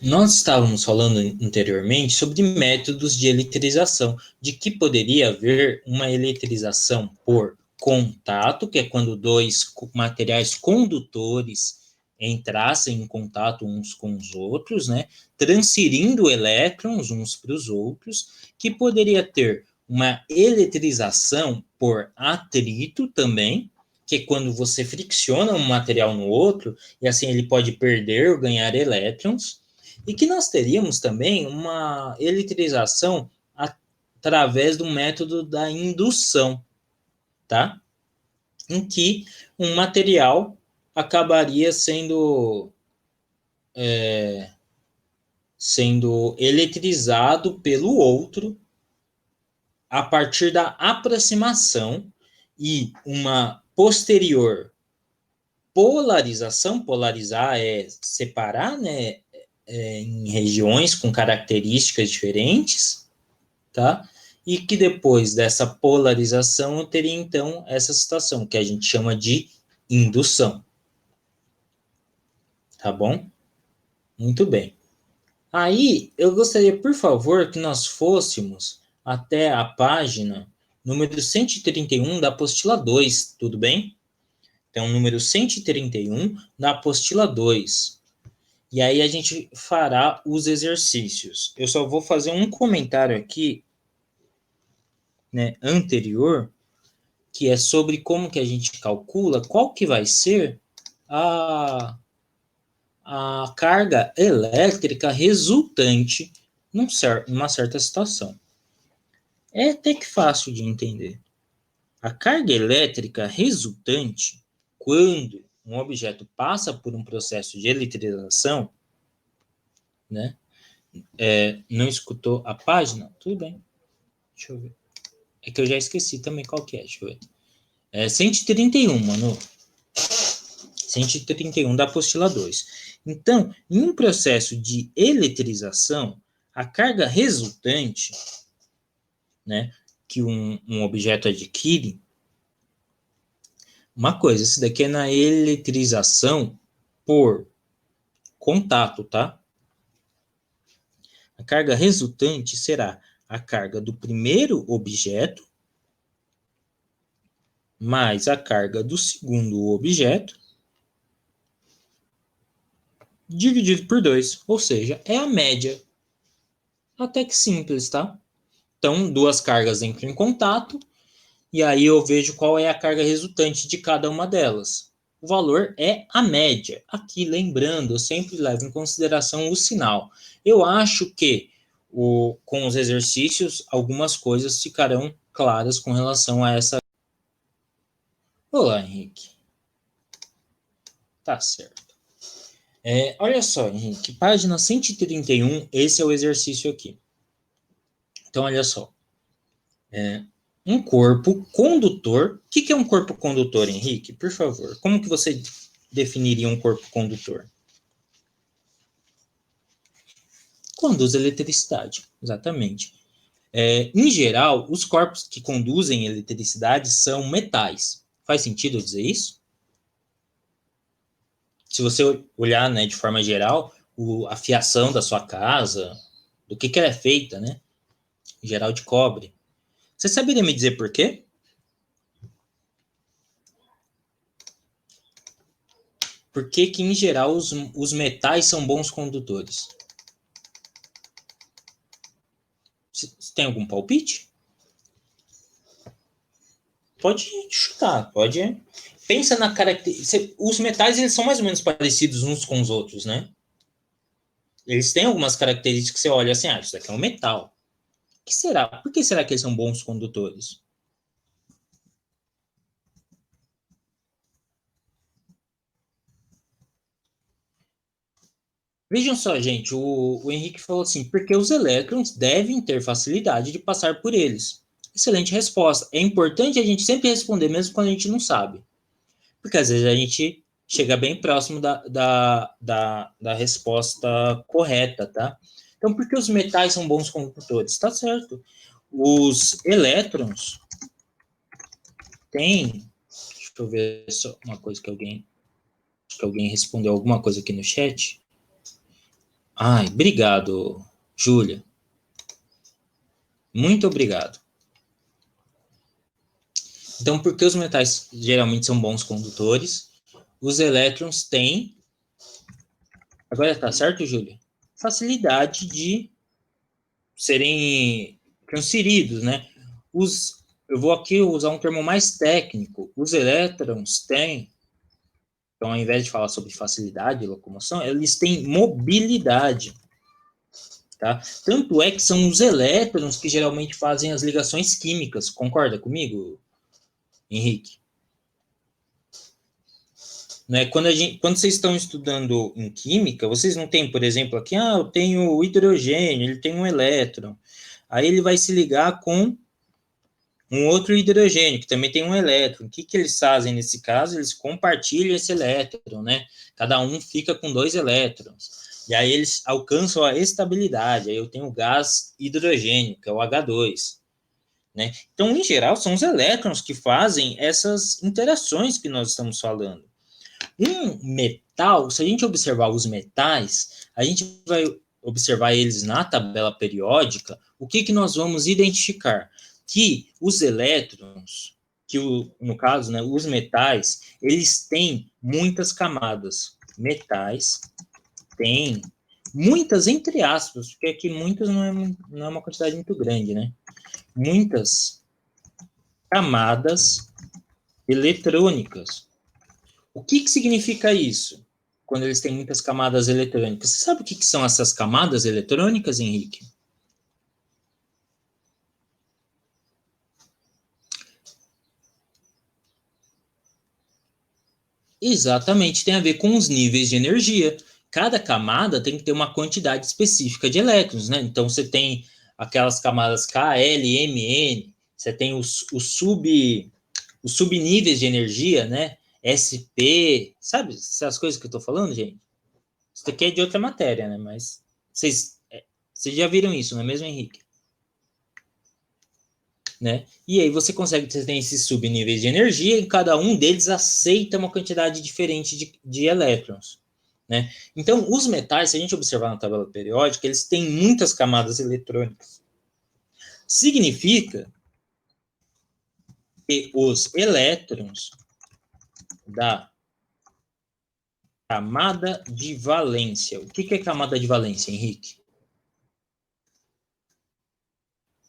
Nós estávamos falando anteriormente sobre métodos de eletrização, de que poderia haver uma eletrização por contato, que é quando dois materiais condutores entrassem em contato uns com os outros, né, transferindo elétrons uns para os outros, que poderia ter uma eletrização por atrito também, que é quando você fricciona um material no outro, e assim ele pode perder ou ganhar elétrons, e que nós teríamos também uma eletrização através do método da indução, tá? Em que um material acabaria sendo eletrizado pelo outro a partir da aproximação e uma posterior polarização. Polarizar é separar, né, em regiões com características diferentes, tá? E que depois dessa polarização eu teria então essa situação que a gente chama de indução, tá bom? Muito bem. Aí eu gostaria, por favor, que nós fôssemos até a página número 131 da apostila 2, tudo bem? Então, número 131 da apostila 2. E aí a gente fará os exercícios. Eu só vou fazer um comentário aqui, né, anterior, que é sobre como que a gente calcula qual que vai ser a, a carga elétrica resultante numa certa situação. É até que fácil de entender. A carga elétrica resultante, quando um objeto passa por um processo de eletrização, né? Não escutou a página? Tudo bem. Deixa eu ver. É que eu já esqueci também qual que é. Deixa eu ver. 131, mano. 131 da apostila 2. Então, em um processo de eletrização, a carga resultante, né, que um objeto adquire, uma coisa, isso daqui é na eletrização por contato, tá? A carga resultante será a carga do primeiro objeto mais a carga do segundo objeto dividido por 2, ou seja, é a média. Até que simples, tá? Então, duas cargas entram em contato, e aí eu vejo qual é a carga resultante de cada uma delas. O valor é a média. Aqui, lembrando, eu sempre levo em consideração o sinal. Eu acho que com os exercícios, algumas coisas ficarão claras com relação a essa. Olá, Henrique. Tá certo. Olha só, Henrique, página 131, esse é o exercício aqui. Então, olha só. Um corpo condutor. O que é um corpo condutor, Henrique? Por favor, como que você definiria um corpo condutor? Conduz eletricidade, exatamente. Em geral, os corpos que conduzem eletricidade são metais. Faz sentido eu dizer isso? Se você olhar, né, de forma geral, a fiação da sua casa, do que ela é feita, né? Em geral de cobre. Você saberia me dizer por quê? Por que que, em geral, os metais são bons condutores? Você tem algum palpite? Pode chutar, pode. Pensa na característica. Os metais eles são mais ou menos parecidos uns com os outros, né? Eles têm algumas características que você olha assim, isso daqui é um metal. O que será? Por que será que eles são bons condutores? Vejam só, gente, o Henrique falou assim, porque os elétrons devem ter facilidade de passar por eles. Excelente resposta. É importante a gente sempre responder, mesmo quando a gente não sabe. Porque às vezes a gente chega bem próximo da resposta correta, tá? Então, por que os metais são bons condutores? Tá certo. Os elétrons têm. Deixa eu ver só uma coisa que alguém. Acho que alguém respondeu alguma coisa aqui no chat. Ai, obrigado, Júlia. Muito obrigado. Então, por que os metais geralmente são bons condutores? Os elétrons têm... Agora tá certo, Júlia? Facilidade de serem transferidos, né? Eu vou aqui usar um termo mais técnico. Os elétrons têm, então, ao invés de falar sobre facilidade de locomoção, eles têm mobilidade. Tá? Tanto é que são os elétrons que geralmente fazem as ligações químicas. Concorda comigo, Henrique? Né? Quando vocês estão estudando em química, vocês não têm, por exemplo, aqui, eu tenho o hidrogênio, ele tem um elétron. Aí ele vai se ligar com um outro hidrogênio, que também tem um elétron. O que, que eles fazem nesse caso? Eles compartilham esse elétron, né? Cada um fica com 2 elétrons. E aí eles alcançam a estabilidade. Aí eu tenho o gás hidrogênio, que é o H2. Né? Então, em geral, são os elétrons que fazem essas interações que nós estamos falando. Um metal, se a gente observar os metais, a gente vai observar eles na tabela periódica, o que, que nós vamos identificar? Que os elétrons, no caso, né, os metais, eles têm muitas camadas. Metais têm muitas, entre aspas, porque aqui muitas não é uma quantidade muito grande, né? Muitas camadas eletrônicas. O que, que significa isso? Quando eles têm muitas camadas eletrônicas. Você sabe o que, que são essas camadas eletrônicas, Henrique? Exatamente, tem a ver com os níveis de energia. Cada camada tem que ter uma quantidade específica de elétrons, né? Então você tem aquelas camadas K, L, M, N, você tem os subníveis de energia, né? SP, sabe essas coisas que eu estou falando, gente? Isso aqui é de outra matéria, né? Mas vocês já viram isso, não é mesmo, Henrique? Né? E aí você tem esses subníveis de energia e cada um deles aceita uma quantidade diferente de elétrons. Né? Então, os metais, se a gente observar na tabela periódica, eles têm muitas camadas eletrônicas. Significa que os elétrons da camada de valência. O que é camada de valência, Henrique?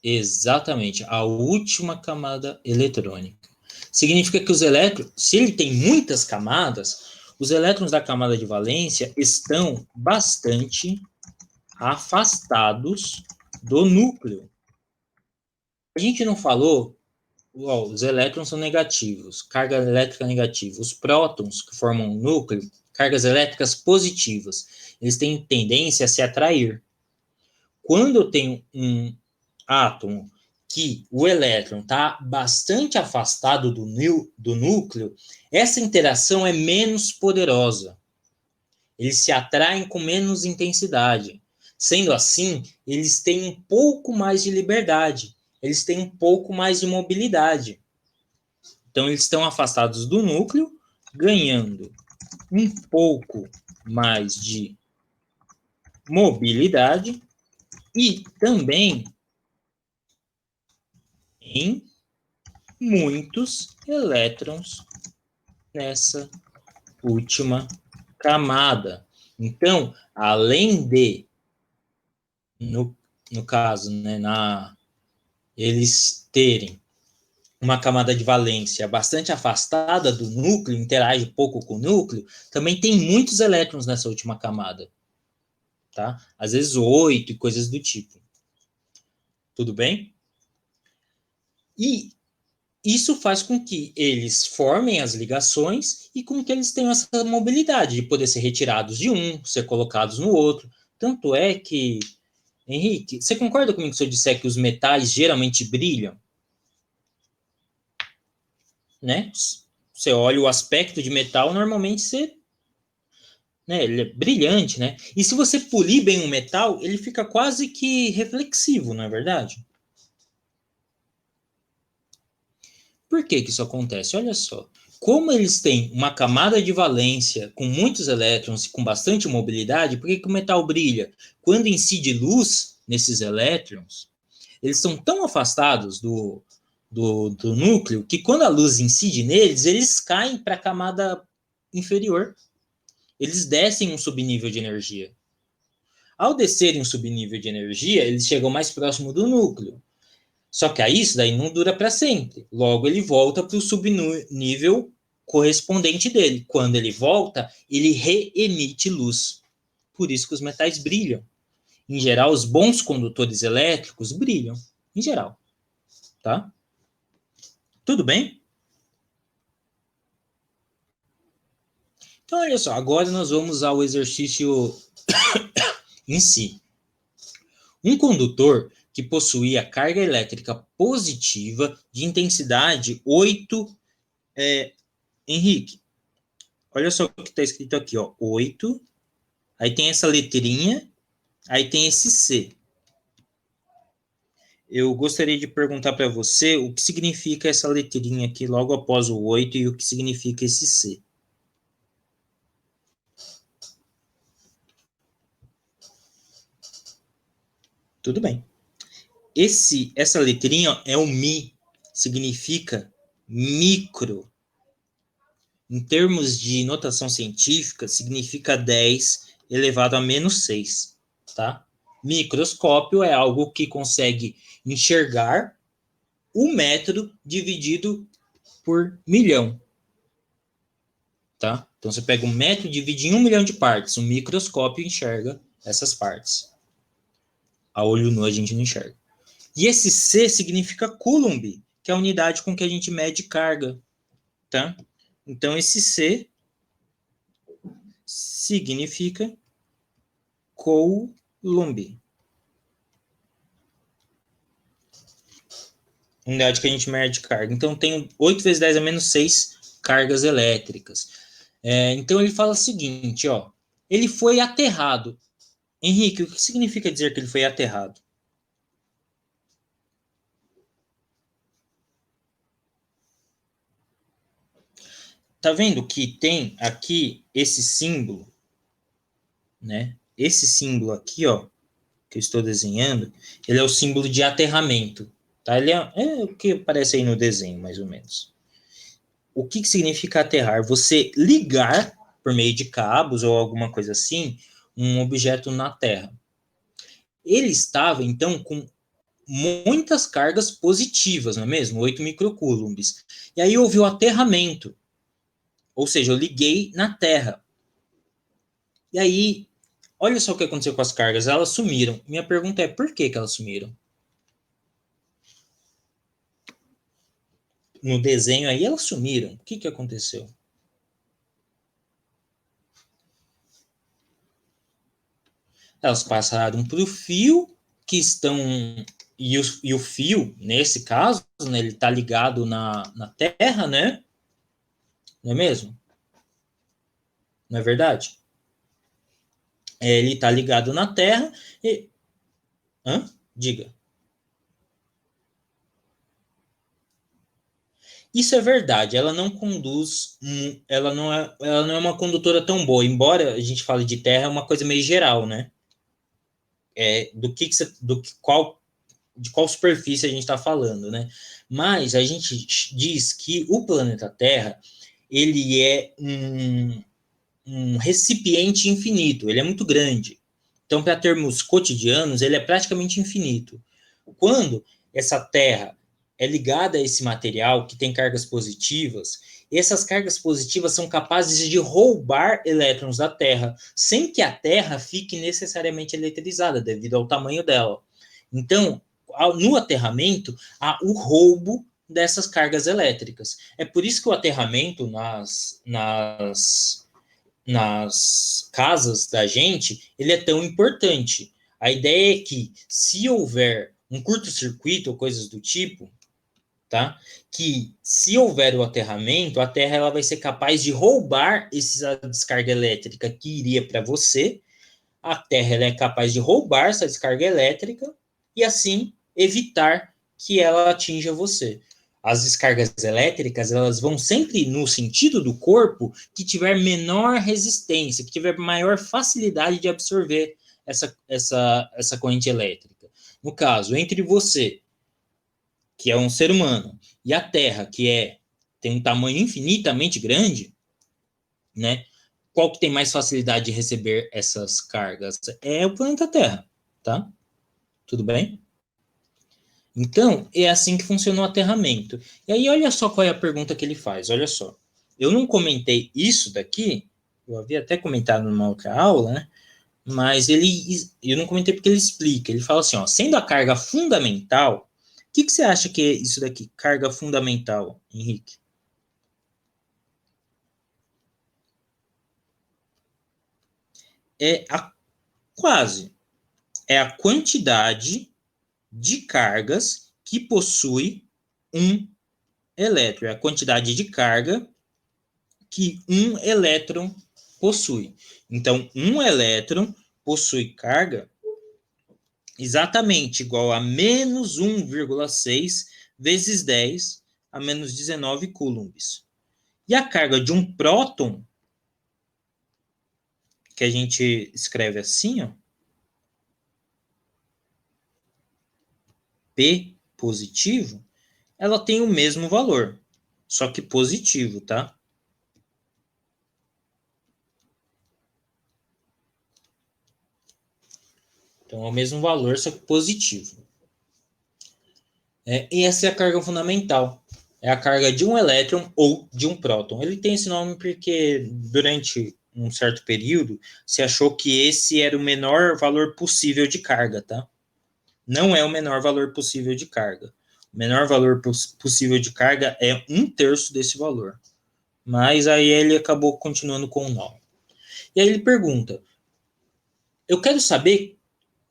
Exatamente, a última camada eletrônica. Significa que os elétrons, se ele tem muitas camadas, os elétrons da camada de valência estão bastante afastados do núcleo. A gente não falou, os elétrons são negativos, carga elétrica negativa. Os prótons, que formam o núcleo, cargas elétricas positivas. Eles têm tendência a se atrair. Quando eu tenho um átomo que o elétron está bastante afastado do núcleo, essa interação é menos poderosa. Eles se atraem com menos intensidade. Sendo assim, eles têm um pouco mais de liberdade, eles têm um pouco mais de mobilidade. Então, eles estão afastados do núcleo, ganhando um pouco mais de mobilidade e também em muitos elétrons nessa última camada. Então, além de, no caso, né, eles terem uma camada de valência bastante afastada do núcleo, interage pouco com o núcleo, também tem muitos elétrons nessa última camada. Tá? Às vezes 8 e coisas do tipo. Tudo bem? E isso faz com que eles formem as ligações e com que eles tenham essa mobilidade de poder ser retirados de um, ser colocados no outro. Tanto é que, Henrique, você concorda comigo se eu disser que os metais geralmente brilham? Né? Você olha o aspecto de metal, normalmente né, ele é brilhante, né? E se você polir bem um metal, ele fica quase que reflexivo, não é verdade? Por que que isso acontece? Olha só. como eles têm uma camada de valência com muitos elétrons e com bastante mobilidade, por que que o metal brilha? Quando incide luz nesses elétrons, eles estão tão afastados do núcleo que quando a luz incide neles, eles caem para a camada inferior. Eles descem um subnível de energia. Ao descerem um subnível de energia, eles chegam mais próximo do núcleo. Só que aí isso daí não dura para sempre. Logo, ele volta para o subnível correspondente dele. Quando ele volta, ele reemite luz. Por isso que os metais brilham. Em geral, os bons condutores elétricos brilham. Em geral. Tá? Tudo bem? Então, olha só. Agora nós vamos ao exercício em si. Um condutor que possuía carga elétrica positiva de intensidade 8. Henrique, olha só o que está escrito aqui, ó, 8. Aí tem essa letrinha, aí tem esse C. Eu gostaria de perguntar para você o que significa essa letrinha aqui logo após o 8 e o que significa esse C. Tudo bem. Essa letrinha é o Mi, significa micro. Em termos de notação científica, significa 10 elevado a menos 6, tá? Microscópio é algo que consegue enxergar o metro dividido por milhão, tá? Então você pega um metro e divide em 1 milhão de partes. Um microscópio enxerga essas partes. A olho nu a gente não enxerga. E esse C significa Coulomb, que é a unidade com que a gente mede carga, tá? Então esse C significa Coulomb. Unidade que a gente mede carga. Então tem 8 vezes 10 a menos 6 cargas elétricas. Então ele fala o seguinte, ó. Ele foi aterrado. Henrique, o que significa dizer que ele foi aterrado? Tá vendo que tem aqui esse símbolo, né? Esse símbolo aqui, ó, que eu estou desenhando, ele é o símbolo de aterramento, tá? Ele é o que aparece aí no desenho, mais ou menos. O que significa aterrar? Você ligar, por meio de cabos ou alguma coisa assim, um objeto na Terra. Ele estava, então, com muitas cargas positivas, não é mesmo? 8 microcoulombs. E aí houve o aterramento. Ou seja, eu liguei na Terra. E aí, olha só o que aconteceu com as cargas. Elas sumiram. Minha pergunta é, por que elas sumiram? No desenho aí, elas sumiram. O que aconteceu? Elas passaram para o fio que estão... E o fio, nesse caso, né, ele está ligado na Terra, né? Não é mesmo? Não é verdade? Ele está ligado na Terra e... Hã? Diga. Isso é verdade, ela não conduz, ela não é uma condutora tão boa, embora a gente fale de Terra, é uma coisa meio geral, né? De qual superfície a gente está falando, né? Mas a gente diz que o planeta Terra, ele é um recipiente infinito, ele é muito grande. Então, para termos cotidianos, ele é praticamente infinito. Quando essa Terra é ligada a esse material que tem cargas positivas, essas cargas positivas são capazes de roubar elétrons da Terra, sem que a Terra fique necessariamente eletrizada, devido ao tamanho dela. Então, no aterramento, há o roubo dessas cargas elétricas. É por isso que o aterramento nas casas da gente, ele é tão importante. A ideia é que, se houver um curto-circuito ou coisas do tipo, tá? Que se houver o aterramento, a Terra ela vai ser capaz de roubar essa descarga elétrica que iria para você. A Terra ela é capaz de roubar essa descarga elétrica e assim evitar que ela atinja você. as descargas elétricas, elas vão sempre no sentido do corpo que tiver menor resistência, que tiver maior facilidade de absorver essa corrente elétrica. No caso, entre você, que é um ser humano, e a Terra, tem um tamanho infinitamente grande, né? Qual que tem mais facilidade de receber essas cargas? É o planeta Terra, tá? Tudo bem? Então, é assim que funciona o aterramento. E aí, olha só qual é a pergunta que ele faz. Olha só. Eu não comentei isso daqui, eu havia até comentado numa outra aula, né? Mas eu não comentei porque ele explica. Ele fala assim, ó, sendo a carga fundamental, o que você acha que é isso daqui? Carga fundamental, Henrique? É a quase. É a quantidade de cargas que possui um elétron. É a quantidade de carga que um elétron possui. Então, um elétron possui carga exatamente igual a menos 1,6 vezes 10 a menos 19 coulombs. E a carga de um próton, que a gente escreve assim, ó, P positivo, ela tem o mesmo valor, só que positivo, tá? Então é o mesmo valor, só que positivo. E essa é a carga fundamental. É a carga de um elétron ou de um próton. Ele tem esse nome porque durante um certo período se achou que esse era o menor valor possível de carga, tá? Não é o menor valor possível de carga. O menor valor possível de carga é 1/3 desse valor. Mas aí ele acabou continuando com o nome. E aí ele pergunta: eu quero saber,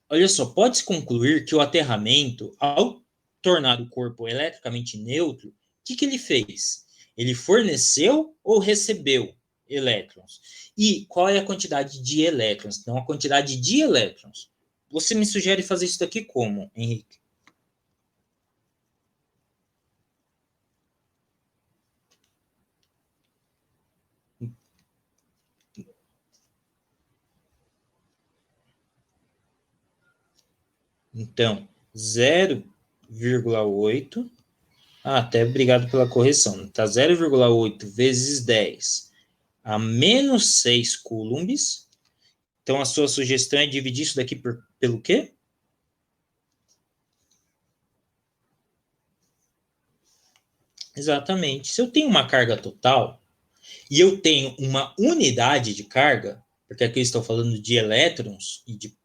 olha só, pode-se concluir que o aterramento, ao tornar o corpo eletricamente neutro, o que ele fez? Ele forneceu ou recebeu elétrons? E qual é a quantidade de elétrons? Então, a quantidade de elétrons. Você me sugere fazer isso daqui como, Henrique? Então, 0,8. Até obrigado pela correção. Tá 0,8 vezes 10 a menos 6 coulombs. Então, a sua sugestão é dividir isso daqui pelo quê? Exatamente. Se eu tenho uma carga total e eu tenho uma unidade de carga, porque aqui estou falando de elétrons e de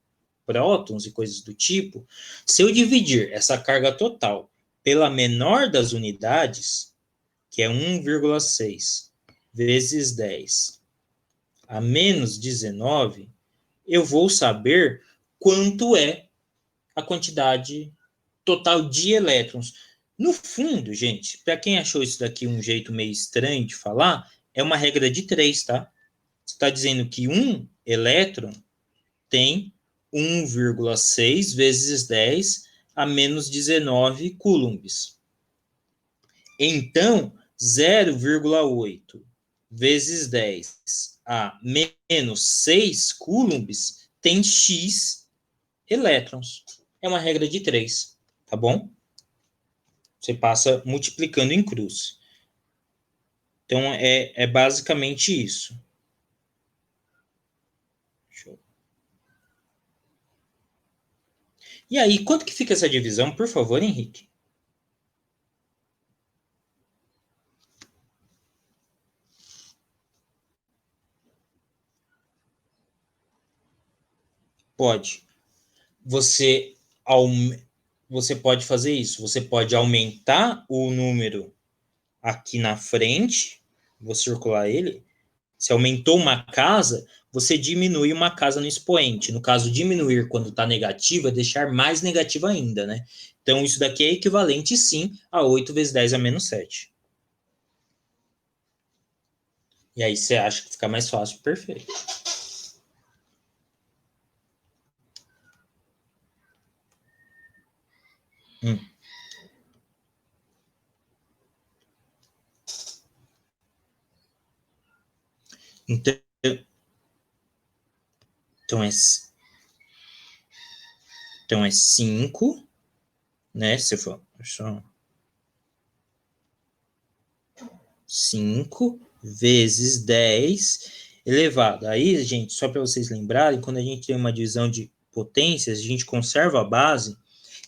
prótons e coisas do tipo, se eu dividir essa carga total pela menor das unidades, que é 1,6 vezes 10 a menos 19, eu vou saber quanto é a quantidade total de elétrons. No fundo, gente, para quem achou isso daqui um jeito meio estranho de falar, é uma regra de 3, tá? Você está dizendo que um elétron tem 1,6 vezes 10 a menos 19 coulombs. Então, 0,8 vezes 10 a menos 6 coulombs tem X elétrons. É uma regra de 3, tá bom? Você passa multiplicando em cruz. Então, é basicamente isso. E aí, quanto que fica essa divisão, por favor, Henrique? Pode. Você, você pode fazer isso. Você pode aumentar o número aqui na frente, vou circular ele. Se aumentou uma casa, você diminui uma casa no expoente. No caso, diminuir quando está negativo é deixar mais negativo ainda, né? Então, isso daqui é equivalente, sim, a 8 vezes 10 a menos 7. E aí você acha que fica mais fácil, perfeito. Hum. Então, então é, então é 5, né? Se for só 5 vezes 10 elevado. Aí, gente, só para vocês lembrarem, quando a gente tem uma divisão de potências, a gente conserva a base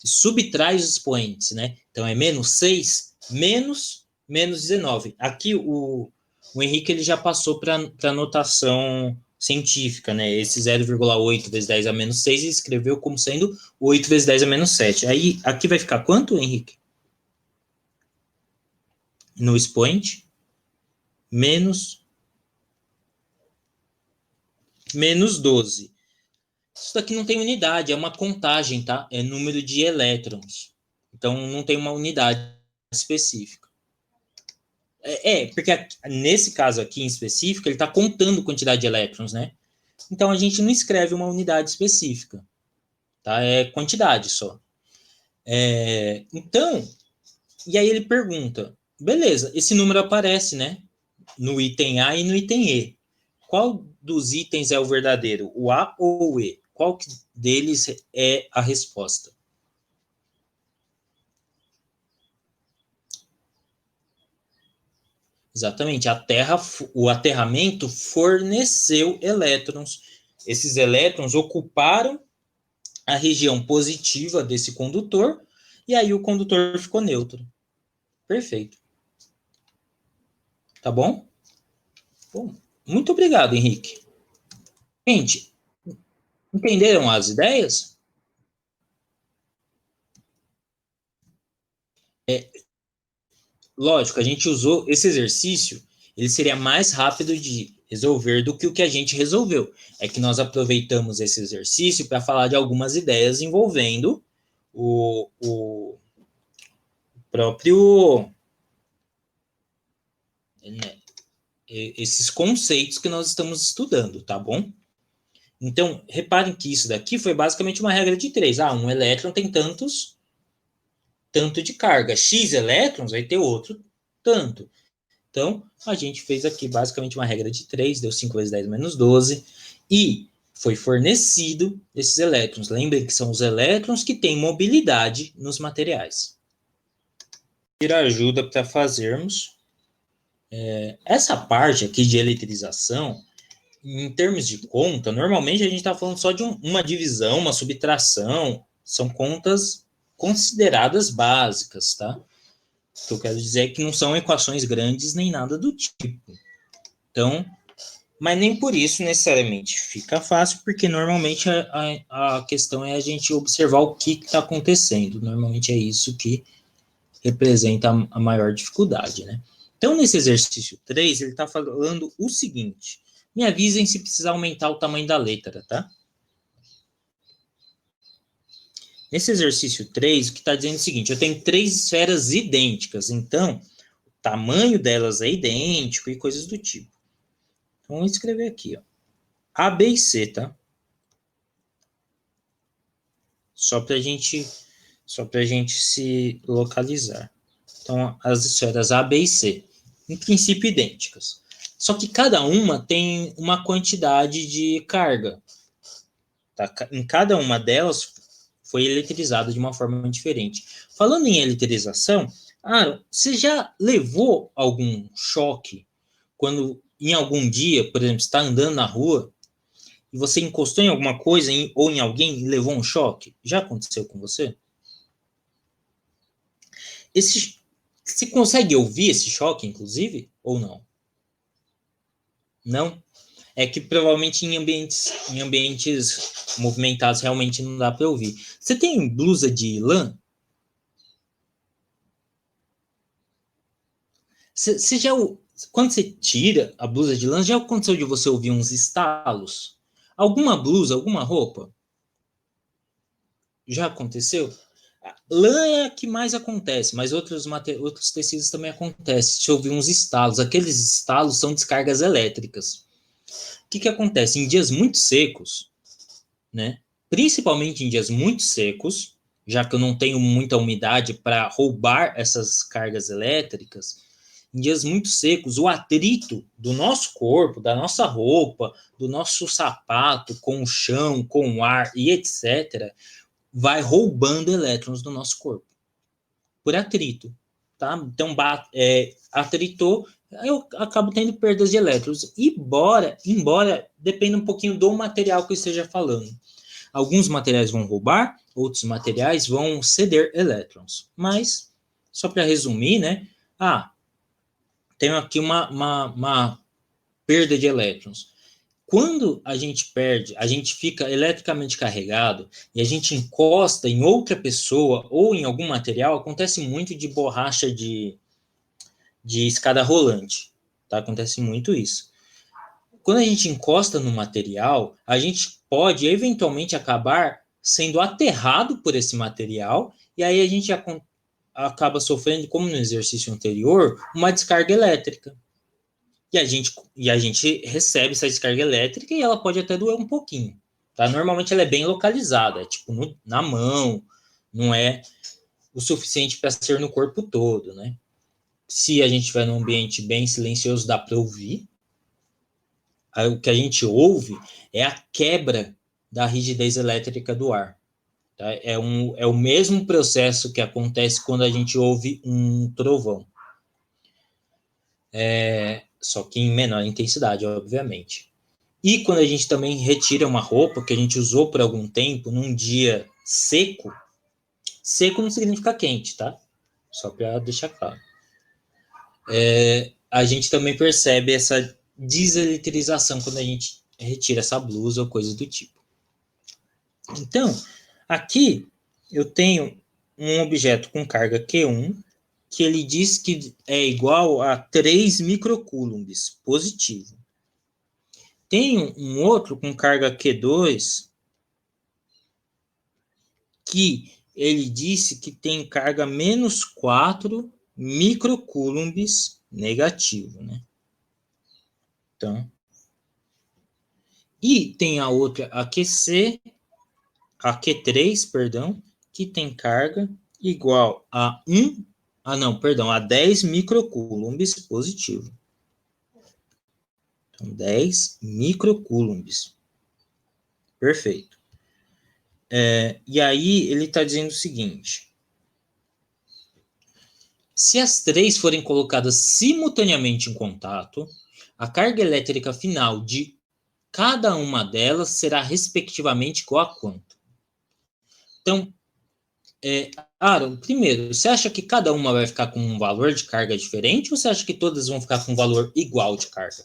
e subtrai os expoentes, né? Então é menos 6, menos 19. Aqui o Henrique ele já passou para a notação científica, né? Esse 0,8 vezes 10 a menos 6 ele escreveu como sendo 8 vezes 10 a menos 7. Aí, aqui vai ficar quanto, Henrique? No expoente? Menos 12. Isso daqui não tem unidade, é uma contagem, tá? É número de elétrons. Então, não tem uma unidade específica. Porque nesse caso aqui em específico, ele está contando quantidade de elétrons, né? Então, a gente não escreve uma unidade específica, tá? É quantidade só. Então, e aí ele pergunta, beleza, esse número aparece, né? No item A e no item E. Qual dos itens é o verdadeiro, o A ou o E? Qual deles é a resposta? Exatamente, o aterramento forneceu elétrons. Esses elétrons ocuparam a região positiva desse condutor e aí o condutor ficou neutro. Perfeito. Tá bom? Bom, muito obrigado, Henrique. Gente, entenderam as ideias? Lógico, a gente usou esse exercício, ele seria mais rápido de resolver do que o que a gente resolveu. É que nós aproveitamos esse exercício para falar de algumas ideias envolvendo o próprio, né, esses conceitos que nós estamos estudando, tá bom? Então, reparem que isso daqui foi basicamente uma regra de três. Ah, um elétron tem tanto de carga. X elétrons vai ter outro tanto. Então, a gente fez aqui basicamente uma regra de 3, deu 5 vezes 10 menos 12, e foi fornecido esses elétrons. Lembrem que são os elétrons que têm mobilidade nos materiais. Ajuda para fazermos essa parte aqui de eletrização, em termos de conta, normalmente a gente está falando só de uma divisão, uma subtração, são contas consideradas básicas, tá? O que eu quero dizer é que não são equações grandes nem nada do tipo. Então, mas nem por isso necessariamente fica fácil, porque normalmente a questão é a gente observar o que está acontecendo. Normalmente é isso que representa a maior dificuldade, né? Então, nesse exercício 3 ele está falando o seguinte: me avisem se precisar aumentar o tamanho da letra, tá? Nesse exercício 3 o que está dizendo é o seguinte: eu tenho três esferas idênticas, então o tamanho delas é idêntico e coisas do tipo. Então, vamos escrever aqui, ó. A, B e C, tá? Só para a gente se localizar. Então, as esferas A, B e C, em princípio idênticas. Só que cada uma tem uma quantidade de carga. Tá? Em cada uma delas foi eletrizada de uma forma diferente. Falando em eletrização, você já levou algum choque quando em algum dia, por exemplo, está andando na rua e você encostou em alguma coisa ou em alguém e levou um choque? Já aconteceu com você? Você consegue ouvir esse choque, inclusive, ou não? Não? É que provavelmente em ambientes movimentados realmente não dá para ouvir. Você tem blusa de lã? Você já, quando você tira a blusa de lã, já aconteceu de você ouvir uns estalos? Alguma blusa, alguma roupa? Já aconteceu? Lã é a que mais acontece, mas outros tecidos também acontece. Se ouvir uns estalos, aqueles estalos são descargas elétricas. O que acontece? Em dias muito secos, né? Principalmente em dias muito secos, já que eu não tenho muita umidade para roubar essas cargas elétricas, em dias muito secos, o atrito do nosso corpo, da nossa roupa, do nosso sapato com o chão, com o ar e etc., vai roubando elétrons do nosso corpo. Por atrito. Tá? Então, atritou, eu acabo tendo perdas de elétrons. Embora dependa um pouquinho do material que eu esteja falando. Alguns materiais vão roubar, outros materiais vão ceder elétrons. Mas, só para resumir, né? Tenho aqui uma perda de elétrons. Quando a gente perde, a gente fica eletricamente carregado e a gente encosta em outra pessoa ou em algum material, acontece muito de borracha de escada rolante, tá? Acontece muito isso. Quando a gente encosta no material, a gente pode eventualmente acabar sendo aterrado por esse material e aí a gente acaba sofrendo, como no exercício anterior, uma descarga elétrica. E a gente recebe essa descarga elétrica e ela pode até doer um pouquinho. Tá? Normalmente ela é bem localizada, é tipo na mão, não é o suficiente para ser no corpo todo, né? Se a gente estiver num ambiente bem silencioso, dá para ouvir. Aí, o que a gente ouve é a quebra da rigidez elétrica do ar. Tá? É o mesmo processo que acontece quando a gente ouve um trovão. Só que em menor intensidade, obviamente. E quando a gente também retira uma roupa que a gente usou por algum tempo, num dia seco, seco não significa quente, tá? Só para deixar claro. A gente também percebe essa deselektrização quando a gente retira essa blusa ou coisa do tipo. Então, aqui eu tenho um objeto com carga Q1, que ele diz que é igual a 3 microcoulombs positivo. Tem um outro com carga Q2, que ele disse que tem carga menos 4 microcoulombs negativo, né? Então, e tem a outra, a Q3, perdão, que tem carga igual a 10 microcoulombs positivo. Então, 10 microcoulombs. Perfeito. E aí ele está dizendo o seguinte: se as três forem colocadas simultaneamente em contato, a carga elétrica final de cada uma delas será respectivamente igual a quanto? Então, Aaron, primeiro, você acha que cada uma vai ficar com um valor de carga diferente ou você acha que todas vão ficar com um valor igual de carga?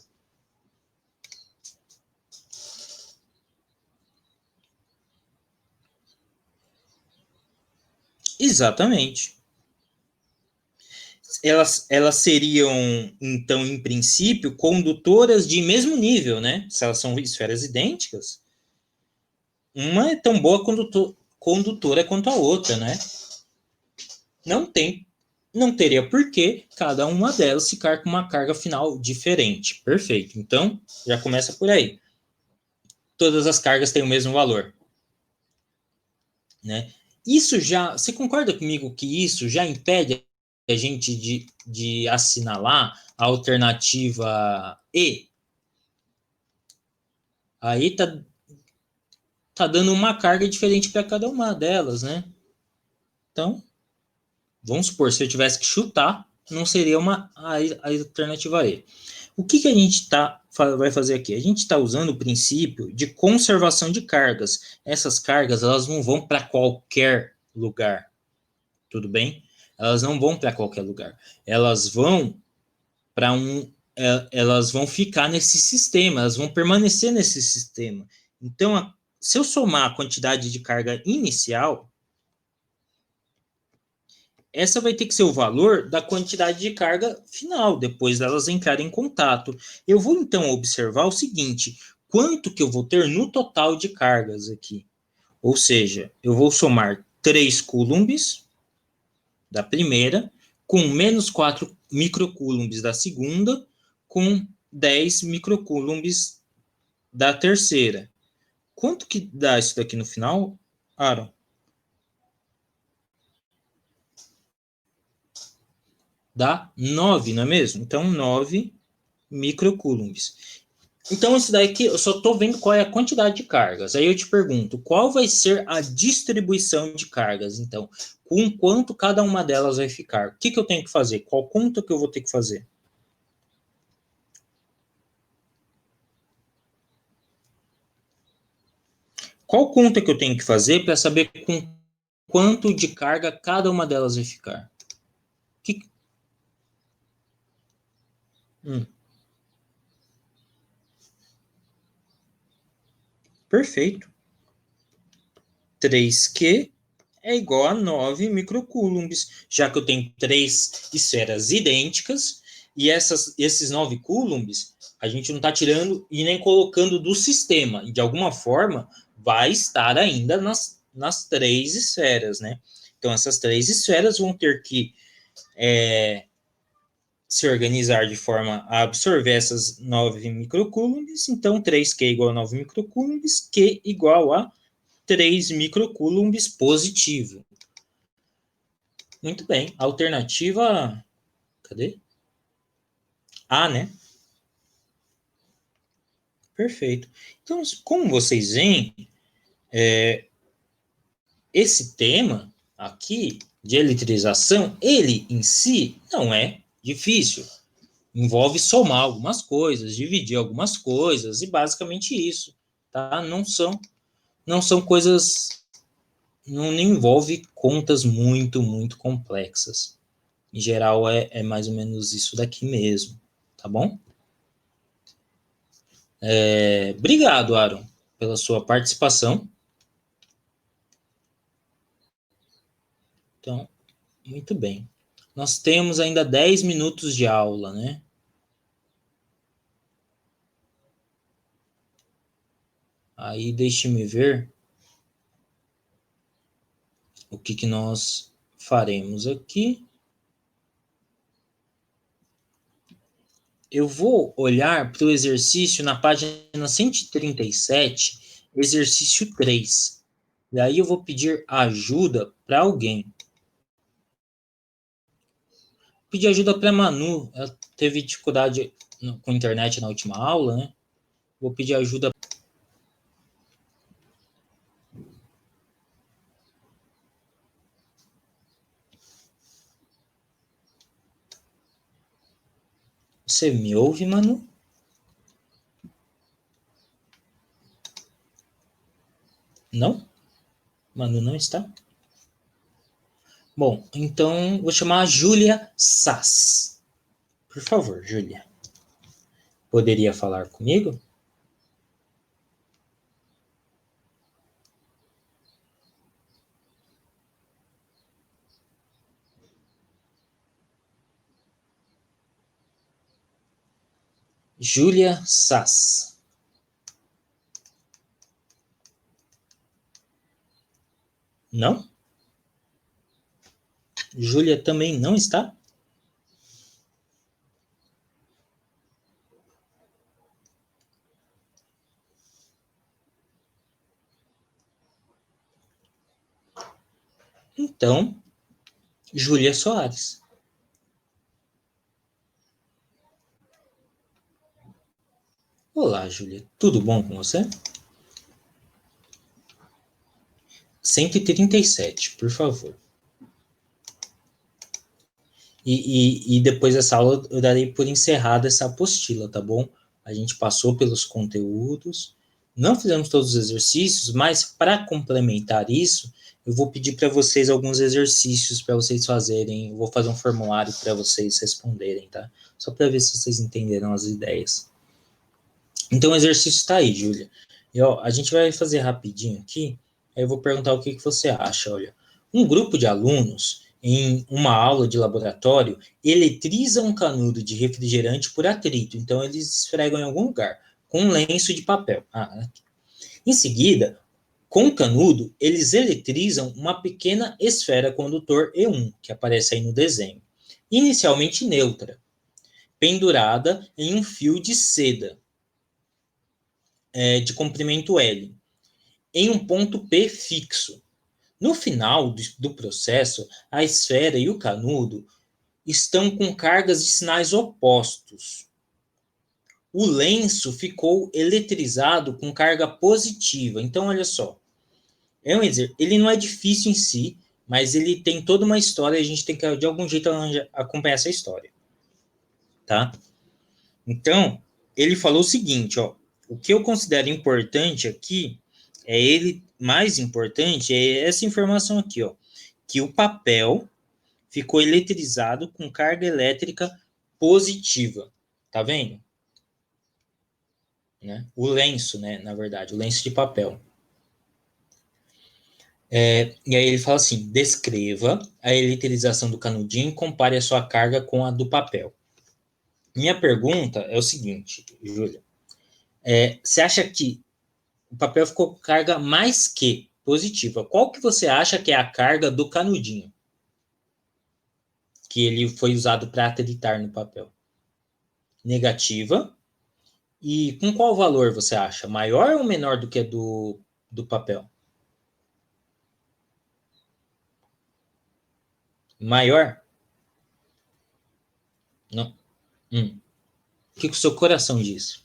Exatamente. Elas seriam, então, em princípio, condutoras de mesmo nível, né? Se elas são esferas idênticas, uma é tão boa condutora quanto a outra, né? Não tem, não teria por que cada uma delas ficar com uma carga final diferente. Perfeito. Então, já começa por aí. Todas as cargas têm o mesmo valor, né? Isso já, você concorda comigo que isso já impede a gente de assinalar a alternativa E? Aí tá dando uma carga diferente para cada uma delas, né? Então, vamos supor, se eu tivesse que chutar, não seria a alternativa E. O que a gente vai fazer aqui? A gente está usando o princípio de conservação de cargas. Essas cargas elas não vão para qualquer lugar, tudo bem? Elas não vão para qualquer lugar. Elas vão elas vão ficar nesse sistema, elas vão permanecer nesse sistema. Então, se eu somar a quantidade de carga inicial, essa vai ter que ser o valor da quantidade de carga final, depois delas entrarem em contato. Eu vou então observar o seguinte: quanto que eu vou ter no total de cargas aqui? Ou seja, eu vou somar 3 coulombs da primeira, com menos 4 microcoulombs da segunda, com 10 microcoulombs da terceira. Quanto que dá isso daqui no final, Aaron? dá 9, não é mesmo? Então, 9 microcoulombs. Então, isso daqui, eu só estou vendo qual é a quantidade de cargas. Aí eu te pergunto, qual vai ser a distribuição de cargas, então? Com quanto cada uma delas vai ficar? O que, que eu tenho que fazer? Qual conta que eu vou ter que fazer? Qual conta que eu tenho que fazer para saber com quanto de carga cada uma delas vai ficar? Que... Hum, perfeito. 3Q é igual a 9 microcoulombs, já que eu tenho três esferas idênticas, e esses 9 coulombs a gente não está tirando e nem colocando do sistema, e de alguma forma vai estar ainda nas três esferas, né? Então, essas três esferas vão ter que se organizar de forma a absorver essas 9 microcoulombs, então 3Q igual a 9 microcoulombs, Q igual a 3 microcoulombs positivo. Muito bem. Alternativa. Cadê? A, né? Perfeito. Então, como vocês veem, esse tema aqui de eletrização, ele em si não é difícil. Envolve somar algumas coisas, dividir algumas coisas e basicamente isso, tá? Não são coisas, não envolve contas muito complexas. Em geral é mais ou menos isso daqui mesmo, tá bom? Obrigado, Aaron, pela sua participação. Então, muito bem. Nós temos ainda 10 minutos de aula, né? Aí deixe-me ver o que nós faremos aqui. Eu vou olhar para o exercício na página 137, exercício 3. E aí eu vou pedir ajuda para alguém. Pedir ajuda para a Manu. Ela teve dificuldade com a internet na última aula, né? Vou pedir ajuda. Você me ouve, Manu? Não? Manu não está? Bom, então vou chamar a Júlia Sass. Por favor, Júlia. Poderia falar comigo? Júlia Sass. Não? Júlia também não está? Então, Júlia Soares. Olá, Júlia. Tudo bom com você? 137, por favor. E depois dessa aula eu darei por encerrada essa apostila, tá bom? A gente passou pelos conteúdos, não fizemos todos os exercícios, mas para complementar isso, eu vou pedir para vocês alguns exercícios para vocês fazerem. Eu vou fazer um formulário para vocês responderem, tá? Só para ver se vocês entenderam as ideias. Então o exercício está aí, Júlia. E, ó, a gente vai fazer rapidinho aqui, aí eu vou perguntar o que você acha. Olha, um grupo de alunos, em uma aula de laboratório, eletriza um canudo de refrigerante por atrito. Então, eles esfregam em algum lugar, com um lenço de papel. Em seguida, com o canudo, eles eletrizam uma pequena esfera condutor E1, que aparece aí no desenho, inicialmente neutra, pendurada em um fio de seda, de comprimento L, em um ponto P fixo. No final do processo, a esfera e o canudo estão com cargas de sinais opostos. O lenço ficou eletrizado com carga positiva. Então, olha só. Ele não é difícil em si, mas ele tem toda uma história e a gente tem que, de algum jeito, acompanhar essa história. Tá? Então, ele falou o seguinte, ó. O que eu considero importante aqui, mais importante, é essa informação aqui, ó. Que o papel ficou eletrizado com carga elétrica positiva. Tá vendo? Né? O lenço, né? Na verdade, o lenço de papel. E aí ele fala assim: descreva a eletrização do canudinho e compare a sua carga com a do papel. Minha pergunta é o seguinte, Júlia. Você acha que o papel ficou com carga mais que positiva? Qual que você acha que é a carga do canudinho? Que ele foi usado para atritar no papel? Negativa. E com qual valor você acha? Maior ou menor do que a do papel? Maior? Não. O que o seu coração diz?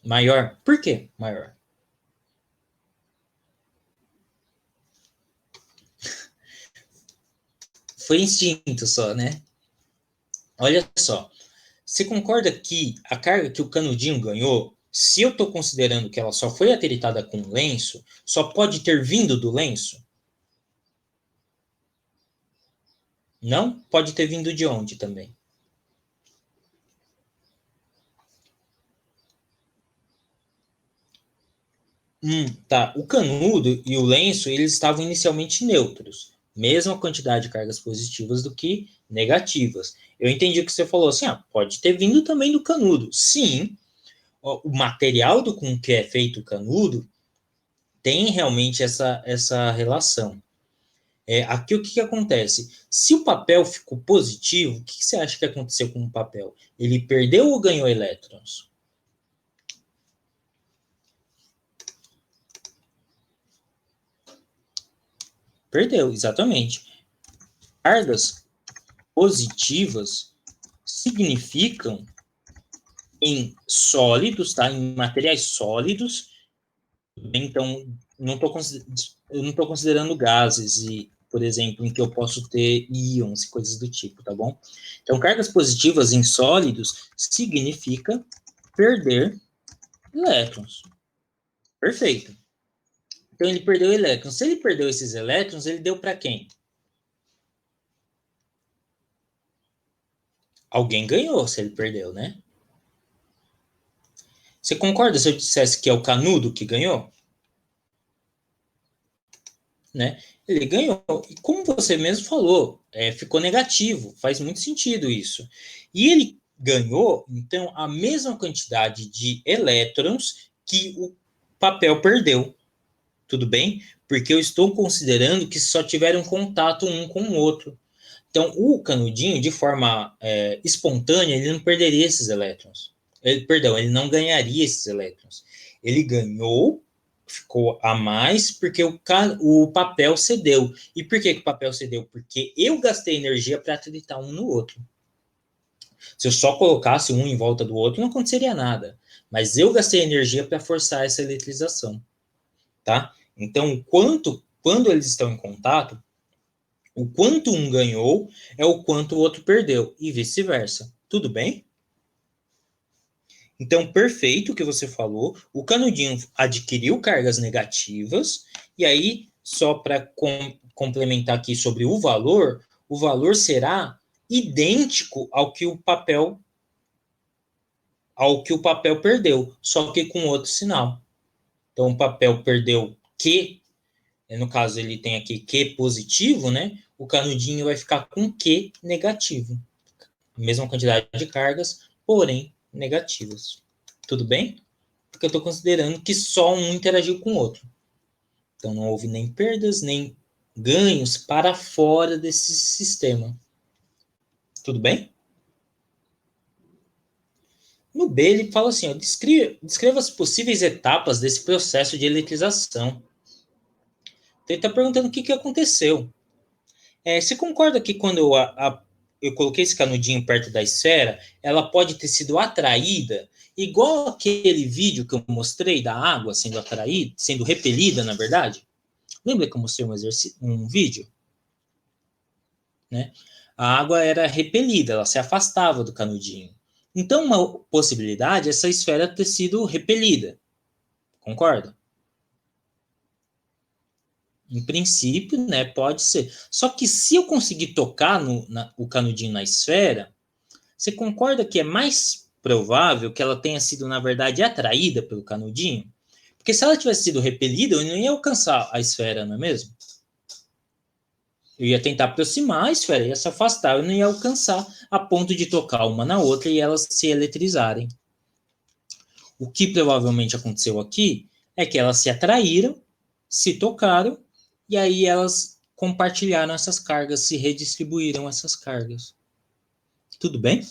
Maior? Por quê maior? Foi instinto só, né? Olha só. Você concorda que a carga que o canudinho ganhou, se eu estou considerando que ela só foi atritada com o lenço, só pode ter vindo do lenço? Não? Pode ter vindo de onde também? Tá. O canudo e o lenço, eles estavam inicialmente neutros. Mesma quantidade de cargas positivas do que negativas. Eu entendi o que você falou assim, pode ter vindo também do canudo. Sim, o material com que é feito o canudo tem realmente essa relação. Aqui o que acontece? Se o papel ficou positivo, o que você acha que aconteceu com o papel? Ele perdeu ou ganhou elétrons? Perdeu, exatamente. Cargas positivas significam em sólidos, tá? Em materiais sólidos. Então, eu não estou considerando gases e, por exemplo, em que eu posso ter íons e coisas do tipo, tá bom? Então, cargas positivas em sólidos significa perder elétrons. Perfeito. Então, ele perdeu elétrons. Se ele perdeu esses elétrons, ele deu para quem? Alguém ganhou se ele perdeu, né? Você concorda se eu dissesse que é o canudo que ganhou? Né? Ele ganhou. E como você mesmo falou, ficou negativo. Faz muito sentido isso. E ele ganhou, então, a mesma quantidade de elétrons que o papel perdeu. Tudo bem? Porque eu estou considerando que só tiveram contato um com o outro. Então, o canudinho, de forma espontânea, ele não perderia esses elétrons. Ele não ganharia esses elétrons. Ele ganhou, ficou a mais, porque o papel cedeu. E por que o papel cedeu? Porque eu gastei energia para acreditar um no outro. Se eu só colocasse um em volta do outro, não aconteceria nada. Mas eu gastei energia para forçar essa eletrização. Tá? Então, quando eles estão em contato, o quanto um ganhou é o quanto o outro perdeu, e vice-versa. Tudo bem? Então, perfeito o que você falou. O canudinho adquiriu cargas negativas, e aí, só para complementar aqui sobre o valor será idêntico ao que o papel perdeu, só que com outro sinal. Então, o papel perdeu Q, no caso ele tem aqui Q positivo, né? O canudinho vai ficar com Q negativo. Mesma quantidade de cargas, porém negativas. Tudo bem? Porque eu estou considerando que só um interagiu com o outro. Então não houve nem perdas, nem ganhos para fora desse sistema. Tudo bem? No B, ele fala assim: ó, descreva as possíveis etapas desse processo de eletrização. Então, ele está perguntando o que aconteceu. Você concorda que quando eu coloquei esse canudinho perto da esfera, ela pode ter sido atraída, igual aquele vídeo que eu mostrei da água sendo atraída, sendo repelida, na verdade? Lembra que eu mostrei um vídeo? Né? A água era repelida, ela se afastava do canudinho. Então, uma possibilidade é essa esfera ter sido repelida. Concorda? Em princípio, né, pode ser. Só que se eu conseguir tocar o canudinho na esfera, você concorda que é mais provável que ela tenha sido, na verdade, atraída pelo canudinho? Porque se ela tivesse sido repelida, eu não ia alcançar a esfera, não é mesmo? Eu ia tentar aproximar a esfera, ia se afastar, eu não ia alcançar a ponto de tocar uma na outra e elas se eletrizarem. O que provavelmente aconteceu aqui é que elas se atraíram, se tocaram, e aí elas compartilharam essas cargas, se redistribuíram essas cargas. Tudo bem?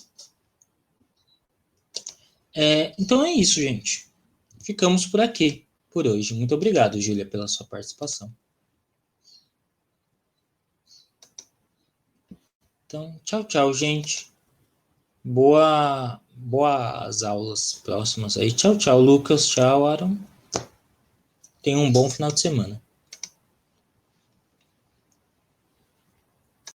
Então é isso, gente. Ficamos por aqui por hoje. Muito obrigado, Júlia, pela sua participação. Então, tchau, tchau, gente. Boas aulas próximas aí. Tchau, tchau, Lucas. Tchau, Aaron. Tenha um bom final de semana.